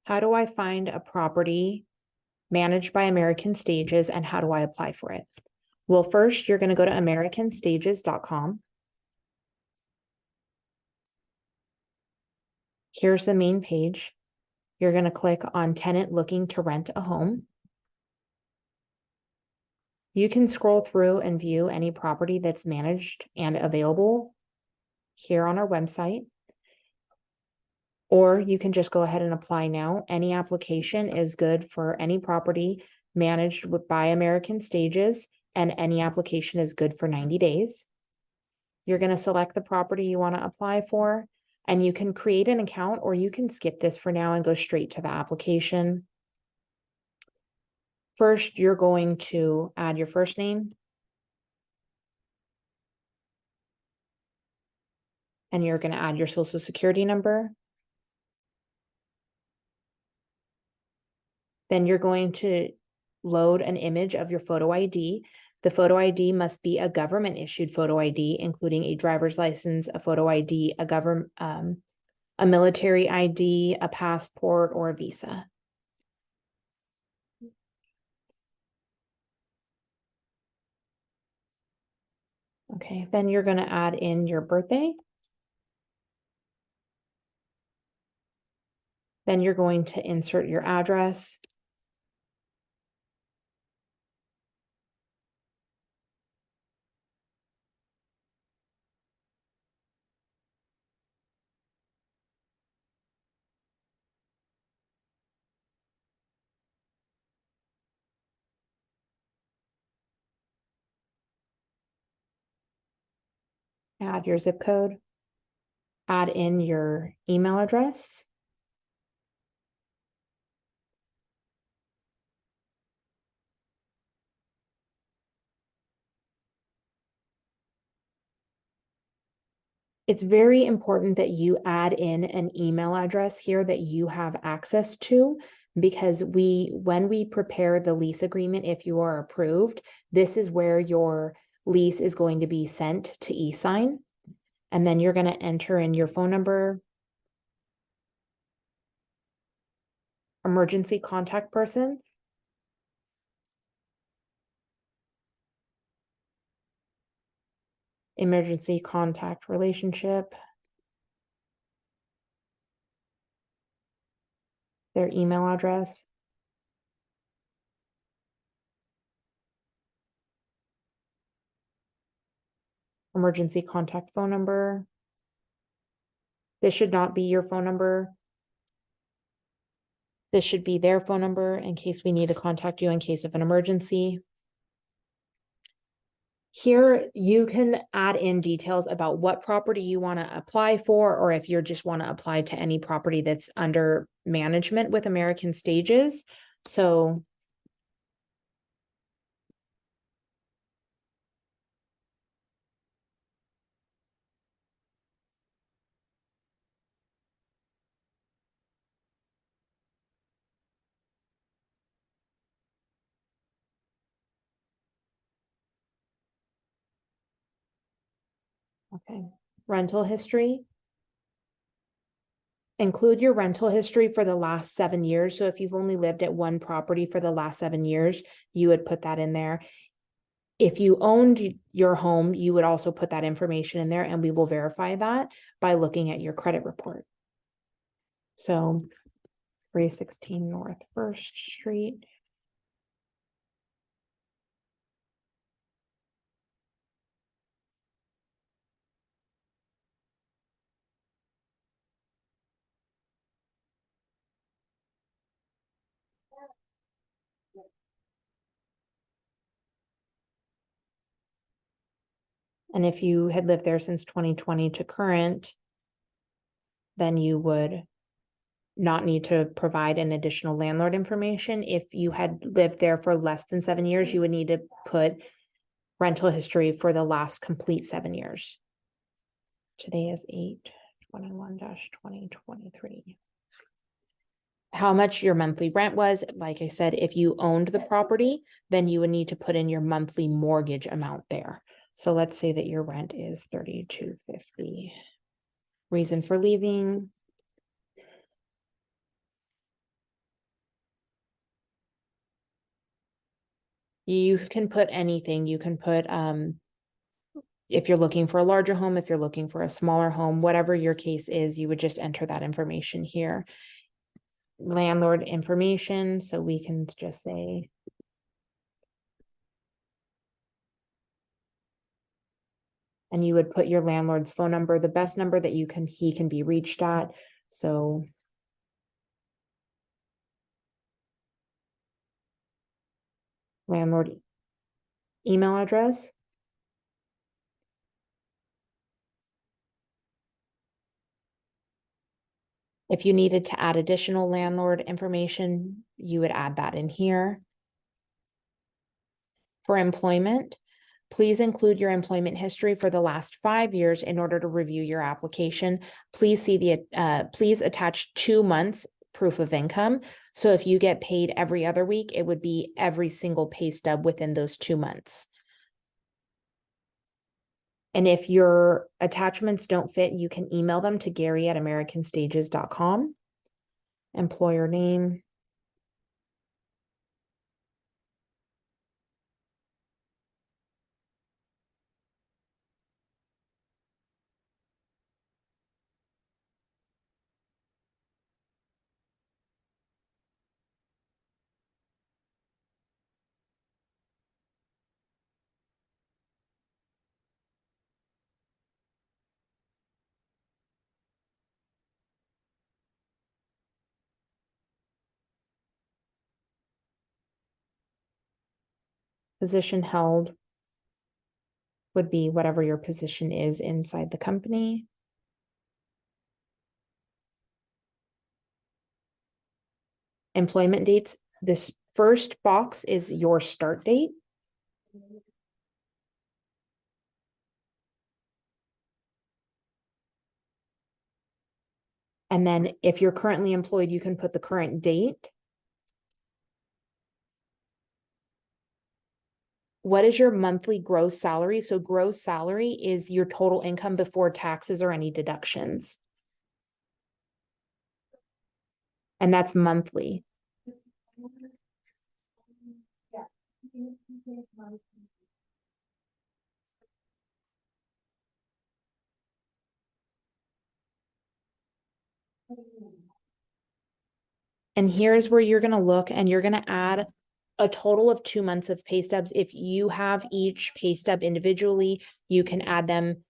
how do I find a property managed by American Stages and how do I apply for it? Well, first you're going to go to americanstages.com. Here's the main page. You're going to click on tenant looking to rent a home. You can scroll through and view any property that's managed and available here on our website. Or you can just go ahead and apply now. Any application is good for any property managed by American Stages, and any application is good for 90 days. You're going to select the property you want to apply for, and you can create an account or you can skip this for now and go straight to the application. First, you're going to add your first name. And you're going to add your social security number. Then you're going to load an image of your photo ID. The photo ID must be a government issued photo ID, including a driver's license, a photo ID, a military ID, a passport, or a visa. Okay, then you're going to add in your birthday. Then you're going to insert your address. Add your zip code. Add in your email address. It's very important that you add in an email address here that you have access to, because when we prepare the lease agreement, if you are approved, this is where your lease is going to be sent to e-sign. And then you're going to enter in your phone number, emergency contact person, emergency contact relationship, their email address, emergency contact phone number. This should not be your phone number. This should be their phone number in case we need to contact you in case of an emergency. Here, you can add in details about what property you want to apply for, or if you just want to apply to any property that's under management with American Stages. So okay, rental history. Include your rental history for the last 7 years. So if you've only lived at one property for the last 7 years, you would put that in there. If you owned your home, you would also put that information in there, and we will verify that by looking at your credit report. So 316 North 1st Street. And if you had lived there since 2020 to current, then you would not need to provide an additional landlord information. If you had lived there for less than 7 years, you would need to put rental history for the last complete 7 years. Today is 8/21/2023. How much your monthly rent was. Like I said, if you owned the property, then you would need to put in your monthly mortgage amount there. So let's say that your rent is $32.50. Reason for leaving. You can put anything. You can put, if you're looking for a larger home, if you're looking for a smaller home, whatever your case is, you would just enter that information here. Landlord information, so we can just say and you would put your landlord's phone number, the best number that he can be reached at. So landlord email address. If you needed to add additional landlord information, you would add that in here. For employment, please include your employment history for the last 5 years in order to review your application. Please please attach 2 months proof of income. So if you get paid every other week, it would be every single pay stub within those 2 months. And if your attachments don't fit, you can email them to gary@americanstages.com. Employer name. Position held would be whatever your position is inside the company. Employment dates, this first box is your start date. And then if you're currently employed, you can put the current date. What is your monthly gross salary? So gross salary is your total income before taxes or any deductions. And that's monthly. And here's where you're going to look and you're going to add a total of 2 months of pay stubs. If you have each pay stub individually, you can add them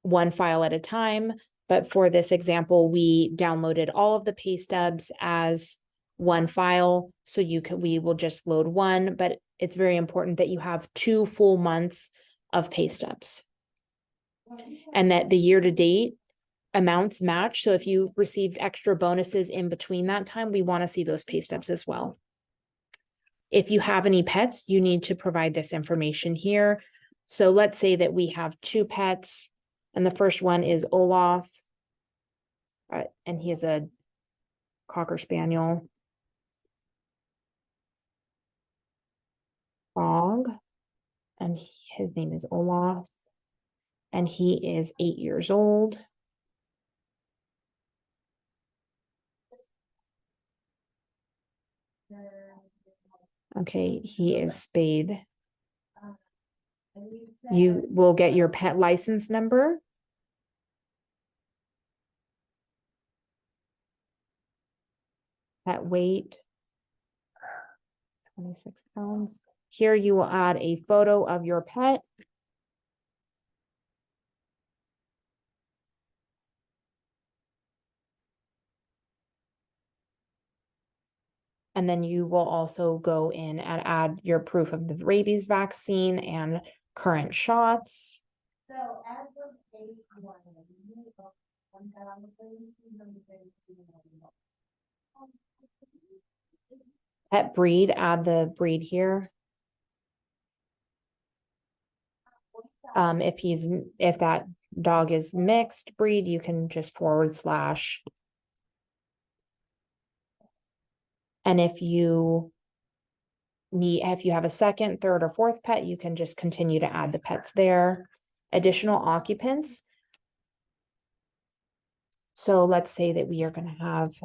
one file at a time. But for this example, we downloaded all of the pay stubs as one file. So we will just load one, but it's very important that you have 2 full months of pay stubs and that the year to date amounts match. So if you received extra bonuses in between that time, we want to see those pay stubs as well. If you have any pets, you need to provide this information here. So let's say that we have 2 pets and the first one is Olaf, and he is a Cocker Spaniel. Dog, and his name is Olaf, and he is 8 years old. Okay, he is spayed. You will get your pet license number. Pet weight, 26 pounds. Here you will add a photo of your pet. And then you will also go in and add your proof of the rabies vaccine and current shots. So as of day 1, pet breed, add the breed here. If that dog is mixed breed, you can just /. And if you have a second, third, or fourth pet, you can just continue to add the pets there. Additional occupants. So let's say that we are going to have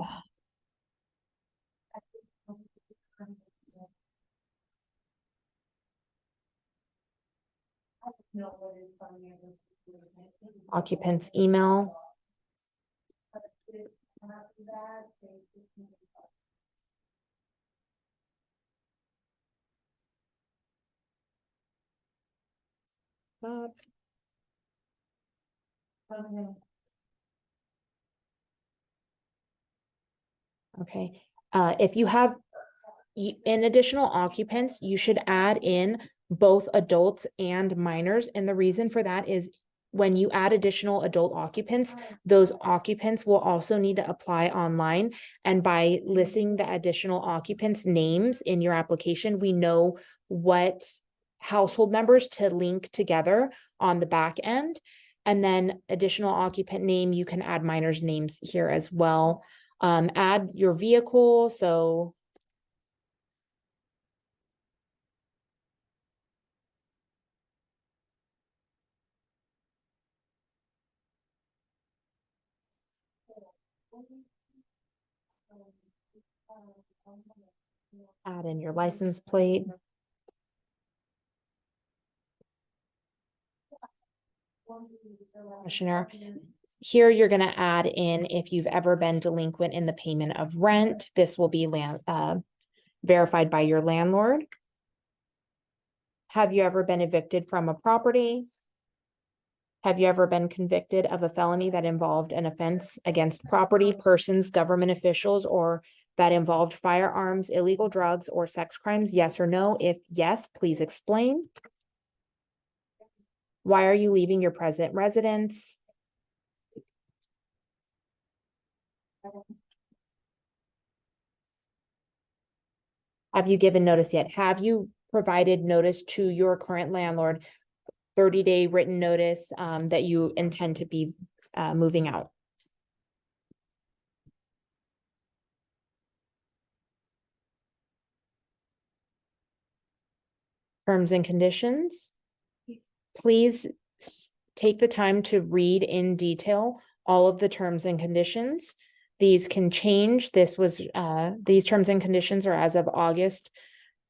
Occupant's email. Okay, if you have in additional occupants, you should add in both adults and minors. And the reason for that is when you add additional adult occupants, those occupants will also need to apply online. And by listing the additional occupants' names in your application, we know what household members to link together on the back end. And then additional occupant name, you can add minors' names here as well. Add your vehicle. So add in your license plate. Commissioner, here you're going to add in if you've ever been delinquent in the payment of rent. This will be verified by your landlord. Have you ever been evicted from a property? Have you ever been convicted of a felony that involved an offense against property, persons, government officials, or that involved firearms, illegal drugs, or sex crimes? Yes or no? If yes, please explain. Why are you leaving your present residence? Have you given notice yet? Have you provided notice to your current landlord, 30-day written notice that you intend to be moving out? Terms and conditions. Please take the time to read in detail all of the terms and conditions. These can change. These terms and conditions are as of August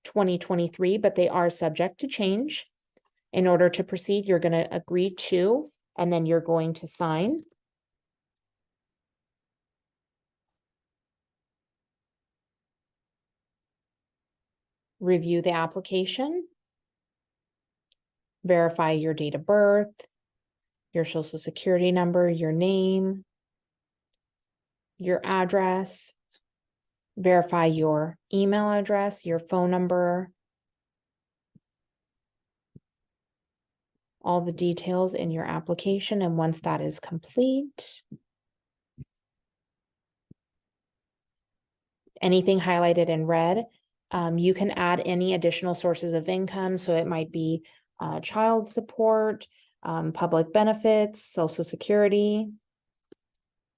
2023, but they are subject to change. In order to proceed, you're going to agree to, and then you're going to sign. Review the application. Verify your date of birth, your social security number, your name, your address. Verify your email address, your phone number, all the details in your application. And once that is complete, anything highlighted in red, you can add any additional sources of income. So it might be child support, public benefits, social security,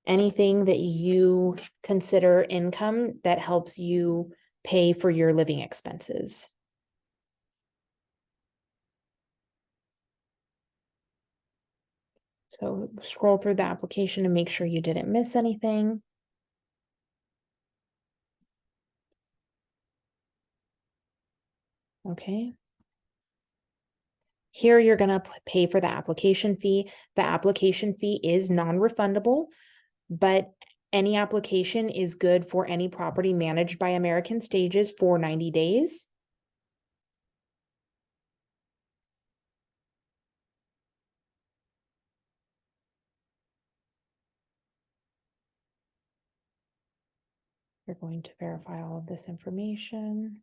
anything that you consider income that helps you pay for your living expenses. So scroll through the application and make sure you didn't miss anything. Okay. Here you're going to pay for the application fee. The application fee is non-refundable, but any application is good for any property managed by American Stages for 90 days. You're going to verify all of this information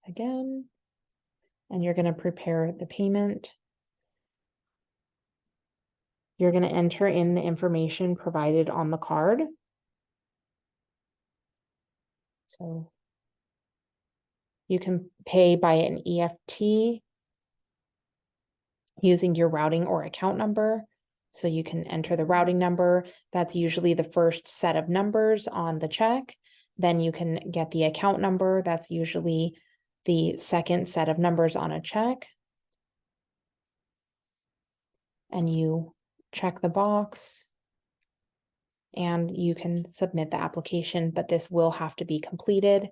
again, and you're going to prepare the payment. You're going to enter in the information provided on the card. So you can pay by an EFT using your routing or account number. So you can enter the routing number. That's usually the first set of numbers on the check. Then you can get the account number. That's usually the second set of numbers on a check. And you check the box and you can submit the application, but this will have to be completed.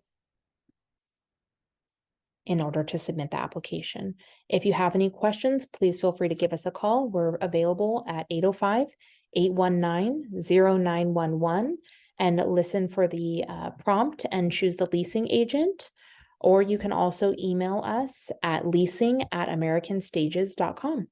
in order to submit the application. If you have any questions, please feel free to give us a call. We're available at 805-819-0911 and listen for the prompt and choose the leasing agent. Or you can also email us at leasing@americanstages.com.